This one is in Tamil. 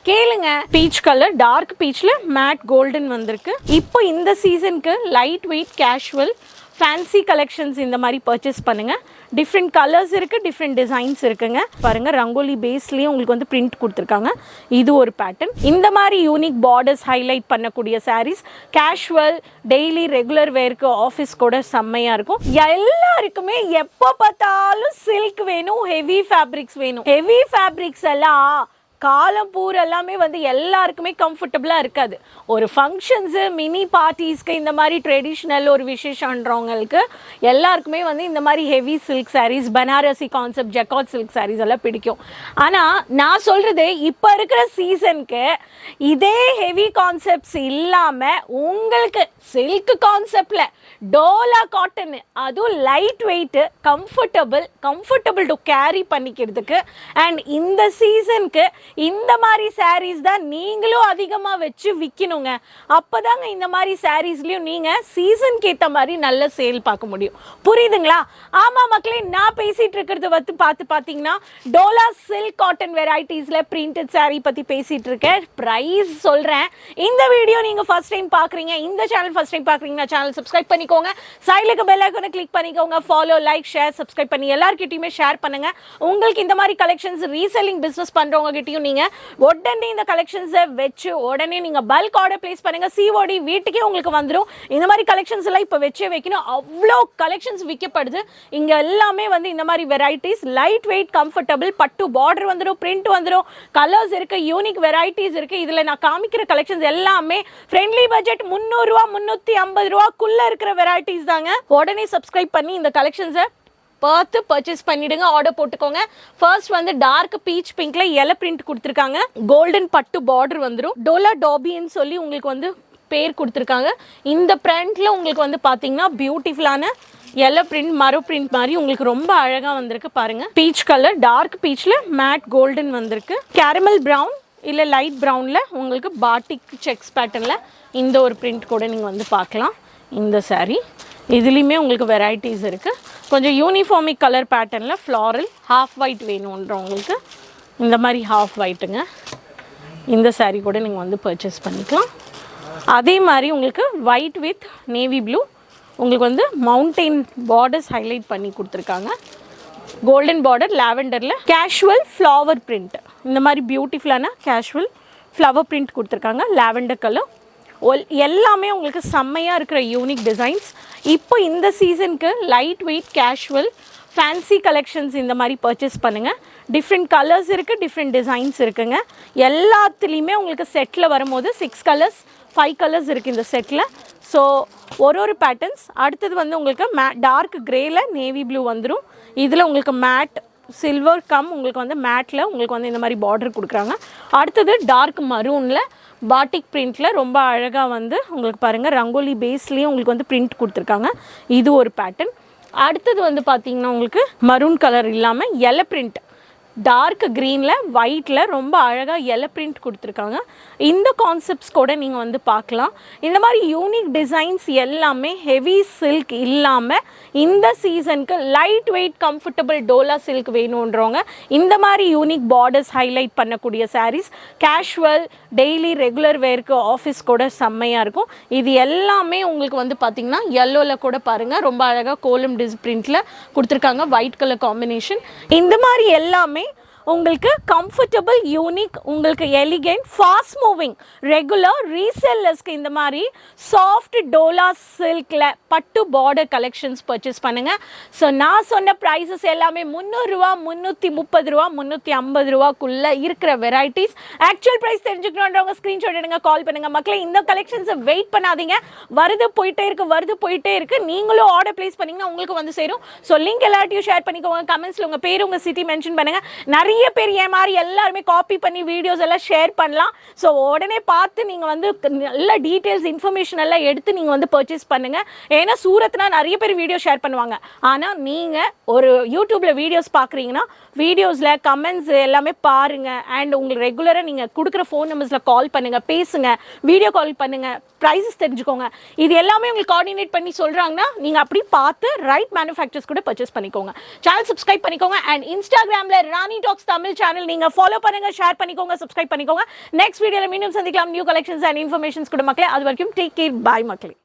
கேளுங்க. பீச் கலர், டார்க் பீச்ல மேட் கோல்டன் வந்திருக்கு. இப்போ இந்த சீசனுக்கு light weight casual fancy collections இந்த மாதிரி பர்ச்சேஸ் பண்ணுங்க. டிஃப்ரெண்ட் கலர்ஸ் இருக்கு, டிஃப்ரெண்ட் டிசைன்ஸ் இருக்குங்க. பாருங்க, ரங்கோலி பேஸ்லயும் உங்களுக்கு வந்து பிரிண்ட் கொடுத்துருக்காங்க. இது ஒரு பேட்டர்ன். இந்த மாதிரி யூனிக் பார்டர்ஸ் ஹைலைட் பண்ணக்கூடிய சாரீஸ் கேஷுவல் டெய்லி ரெகுலர் வேருக்கு ஆஃபீஸ் கூட செம்மையா இருக்கும். எல்லாருக்குமே எப்போ பார்த்தாலும் சில்க் வேணும், ஹெவி ஃபேப்ரிக்ஸ் வேணும். ஹெவி ஃபேப்ரிக்ஸ் எல்லாம் காலம் பூரா எல்லாமே வந்து எல்லாருக்குமே கம்ஃபர்டபுளாக இருக்காது. ஒரு ஃபங்க்ஷன்ஸு மினி பார்ட்டிஸ்க்கு இந்த மாதிரி ட்ரெடிஷ்னல் ஒரு விசேஷன்றவங்களுக்கு எல்லாருக்குமே வந்து இந்த மாதிரி heavy silk saris, Banarasi concept jacquard silk saris எல்லாம் பிடிக்கும். ஆனால் நான் சொல்கிறது இப்போ இருக்கிற சீசனுக்கு இதே ஹெவி கான்செப்ட்ஸ் இல்லாமல் உங்களுக்கு சில்க் கான்செப்டில் டோலா காட்டன், அதுவும் light weight, comfortable to carry பண்ணிக்கிறதுக்கு அண்ட் இந்த சீசனுக்கு இந்த மாதிரி சாரீஸ் தான் நீங்களும் அதிகமாக வச்சு விற்கணுங்க. அப்போதாங்க இந்த மாதிரி சாரீஸ்லையும் நீங்கள் சீசனுக்கு ஏற்ற மாதிரி நல்ல சேல் பார்க்க முடியும். புரியுதுங்களா? ஆமாம் மக்களே, நான் பேசிகிட்டு இருக்கிறது வந்து பார்த்தீங்கன்னா டோலா சில்க் காட்டன் வெரைட்டிஸில் பிரிண்டட் சாரீ பற்றி பேசிகிட்டு இருக்கேன். ப்ரைஸ் சொல்கிறேன். இந்த வீடியோ நீங்கள் ஃபர்ஸ்ட் டைம் பார்க்குறீங்க, இந்த சேனல் ஃபர்ஸ்ட் டைம் பார்க்குறீங்கன்னா சேனல் சப்ஸ்கிரைப் பண்ணிக்கோங்க. சைடுக்கு பெல் ஐகானை கிளிக் பண்ணிக்கோங்க. ஃபாலோ, லைக், ஷேர், சப்ஸ்கிரைப் பண்ணி எல்லார்கிட்டையுமே ஷேர் பண்ணுங்கள். உங்களுக்கு இந்த மாதிரி கலெக்ஷன்ஸ் ரீசெல்லிங் பிஸ்னஸ் பண்ணுறவங்க கிட்டையும் நீங்கள் உடனே இந்த கலெக்ஷன்ஸை வச்சு உடனே நீங்கள் பல்க் ஆர்டர் பிளேஸ் பண்ணுங்கள். சிஓடி வீட்டுக்கே உங்களுக்கு வந்துடும். இந்த மாதிரி கலெக்ஷன்ஸ் எல்லாம் இப்போ வச்சே வைக்கணும். அவ்வளோ கலெக்ஷன்ஸ் விற்கப்படுது இங்கே. எல்லாமே வந்து இந்த மாதிரி வெரைட்டிஸ் லைட் வெயிட் கம்ஃபர்டபுள், பட்டு பார்டர் வந்துடும், பிரிண்ட் வந்துடும், கலர்ஸ் இருக்குது, யூனிக் வெரைட்டிஸ் இருக்குது. இதில் நான் காமிக்கிற கலெக்ஷன்ஸ் எல்லாமே ஃப்ரெண்ட்லி பட்ஜெட் 300 ரூபா 350 ரூபாக்குள்ளே இருக்கிற வெரைட்டிஸ் தாங்க. உடனே சப்ஸ்கிரைப் பண்ணி இந்த கலெக்ஷன்ஸை பார்த்து பர்ச்சேஸ் பண்ணிடுங்க, ஆர்டர் போட்டுக்கோங்க. ஃபர்ஸ்ட் வந்து டார்க் பீச் பிங்க்ல எலை பிரிண்ட் கொடுத்துருக்காங்க. கோல்டன் பட்டு பார்டர் வந்துடும். டோலா டாபின்னு சொல்லி உங்களுக்கு வந்து பேர் கொடுத்துருக்காங்க. இந்த பிரிண்ட்ல உங்களுக்கு வந்து பார்த்தீங்கன்னா பியூட்டிஃபுல்லான எல்லோ பிரிண்ட், மரோ பிரிண்ட் மாதிரி உங்களுக்கு ரொம்ப அழகாக வந்திருக்கு. பாருங்க, பீச் கலர், டார்க் பீச்ல மேட் கோல்டன் வந்திருக்கு. கேரமல் ப்ரௌன் இல்லை லைட் ப்ரௌனில் உங்களுக்கு பாட்டிக் செக்ஸ் பேட்டர்னில் இந்த ஒரு பிரிண்ட் கூட நீங்கள் வந்து பார்க்கலாம். இந்த சாரீ இதுலேயுமே உங்களுக்கு வெரைட்டிஸ் இருக்குது. கொஞ்சம் யூனிஃபார்மிக் கலர் பேட்டர்னில் ஃப்ளாரல் ஹாஃப் ஒயிட் வேணுன்றவங்களுக்கு இந்த மாதிரி ஹாஃப் ஒயிட்டுங்க. இந்த சாரீ கூட நீங்கள் வந்து பர்ச்சேஸ் பண்ணிக்கலாம். அதே மாதிரி உங்களுக்கு ஒயிட் வித் நேவி ப்ளூ உங்களுக்கு வந்து மவுண்டெயின் பார்டர்ஸ் ஹைலைட் பண்ணி கொடுத்துருக்காங்க. கோல்டன் பார்டர் லாவெண்டரில் கேஷுவல் ஃப்ளவர் பிரிண்ட், இந்த மாதிரி பியூட்டிஃபுல்லான கேஷுவல் ஃப்ளவர் பிரிண்ட் கொடுத்துருக்காங்க. லாவெண்டர் கலர் எல்லாமே உங்களுக்கு செம்மையாக இருக்கிற யூனிக் டிசைன்ஸ். இப்போ இந்த சீசனுக்கு light weight casual fancy collections இந்த மாதிரி பர்ச்சேஸ் பண்ணுங்கள். டிஃப்ரெண்ட் கலர்ஸ் இருக்குது, டிஃப்ரெண்ட் டிசைன்ஸ் இருக்குங்க. எல்லாத்துலேயுமே உங்களுக்கு செட்டில் வரும்போது 6 கலர்ஸ் 5 கலர்ஸ் இருக்குது இந்த செட்டில். ஸோ ஒரு பேட்டர்ன்ஸ். அடுத்தது வந்து உங்களுக்கு டார்க் கிரேயில் நேவி ப்ளூ வந்துடும். இதில் உங்களுக்கு மேட் சில்வர் உங்களுக்கு வந்து மேட்டில் உங்களுக்கு வந்து இந்த மாதிரி பார்டர் கொடுக்குறாங்க. அடுத்தது டார்க் மரூனில் பாட்டிக் பிரிண்டில் ரொம்ப அழகாக வந்து உங்களுக்கு பாருங்கள் ரங்கோலி பேஸ்லேயும் உங்களுக்கு வந்து பிரிண்ட் கொடுத்துருக்காங்க. இது ஒரு பேட்டர்ன். அடுத்தது வந்து பார்த்திங்கன்னா உங்களுக்கு மரூன் கலர் இல்லாமல் எல்லோ பிரிண்ட், டார்க் க்ரீனில் ஒயிட்டில் ரொம்ப அழகாக எல்லோ பிரிண்ட் கொடுத்துருக்காங்க. இந்த கான்செப்ட்ஸ் கூட நீங்கள் வந்து பார்க்கலாம். இந்த மாதிரி யூனிக் டிசைன்ஸ் எல்லாமே ஹெவி சில்க் இல்லாமல் இந்த சீசனுக்கு light wait comfortable Dola silk வேணுன்றவங்க இந்த மாதிரி யூனிக் பார்டர்ஸ் ஹைலைட் பண்ணக்கூடிய சாரீஸ் கேஷுவல் டெய்லி ரெகுலர் வேருக்கு ஆஃபீஸ் கூட செம்மையாக இருக்கும். இது எல்லாமே உங்களுக்கு வந்து பார்த்திங்கன்னா எல்லோவில் கூட பாருங்கள் ரொம்ப அழகாக கோலம் பிரிண்டில் கொடுத்துருக்காங்க. White colour combination. இந்த மாதிரி எல்லாமே உங்களுக்கு கம்ஃபர்டபுள், யூனிக், உங்களுக்கு எலிகென்ட், ஃபாஸ்ட் மூவிங், ரெகுலர் ரீசெல்லர்ஸ்க்கு இந்த மாதிரி சாஃப்ட் டோலா சில்கில் பட்டு பார்டர் கலெக்ஷன்ஸ் பர்ச்சேஸ் பண்ணுங்கள். ஸோ நான் சொன்ன ப்ரைஸஸ் எல்லாமே 300 ரூபா 330 ரூபா 350 ரூபாக்குள்ளே இருக்கிற வெரைட்டிஸ். ஆக்சுவல் ப்ரைஸ் தெரிஞ்சுக்கணுன்றவங்க ஸ்க்ரீன்ஷாட் எடுங்க, கால் பண்ணுங்கள். மக்களே, இந்த கலெக்ஷன்ஸை வெயிட் பண்ணாதீங்க. வருது போயிட்டே இருக்குது. நீங்களும் ஆர்டர் ப்ளேஸ் பண்ணிங்கன்னா உங்களுக்கு வந்து சேரும். ஸோ லிங்க் எல்லாத்தையும் ஷேர் பண்ணிக்கோங்க. கமெண்ட்ஸில் உங்கள் பேர் உங்கள் சிட்டி மென்ஷன் பண்ணுங்கள். நிறைய பேர் ஏன் மாதிரி எல்லாருமே காப்பி பண்ணி வீடியோஸ் எல்லாம் ஷேர் பண்ணலாம். ஸோ உடனே பார்த்து நீங்கள் வந்து நல்ல டீட்டெயில்ஸ் இன்ஃபர்மேஷன் எல்லாம் எடுத்து நீங்கள் வந்து பர்ச்சேஸ் பண்ணுங்கள். ஏன்னா சூரத்னா நிறைய பேர் வீடியோ ஷேர் பண்ணுவாங்க. ஆனால் நீங்கள் ஒரு யூடியூப்பில் வீடியோஸ் பார்க்குறீங்கன்னா வீடியோஸில் கமெண்ட்ஸ் எல்லாமே பாருங்கள். அண்ட் உங்களுக்கு ரெகுலராக நீங்கள் கொடுக்குற ஃபோன் நம்பர்ஸில் கால் பண்ணுங்கள், பேசுங்க, வீடியோ கால் பண்ணுங்கள், ப்ரைஸஸ் தெரிஞ்சுக்கோங்க. இது எல்லாமே உங்களுக்கு கோஆர்டினேட் பண்ணி சொல்கிறாங்கன்னா நீங்கள் அப்படி பார்த்து ரைட் மேனுஃபேக்சர்ஸ் கூட பர்ச்சேஸ் பண்ணிக்கோங்க. சேனல் சப்ஸ்கிரைப் பண்ணிக்கோங்க. அண்ட் இன்ஸ்டாகிராமில் ராணி டாக்ஸ் தமிழ் சேனல் நீங்க ஃபாலோ பண்ணுங்க, ஷேர் பண்ணிக்கோங்க, சப்ஸ்கிரைப் பண்ணிக்கோங்க. நெக்ஸ்ட் வீடியோல மீண்டும் சந்திக்கலாம் நியூ கலெக்ஷன்ஸ் அண்ட் இன்ஃபர்மேஷன்ஸ் கூட மக்களே. அது வரைக்கும் டேக் கேர், பாய் மக்களே.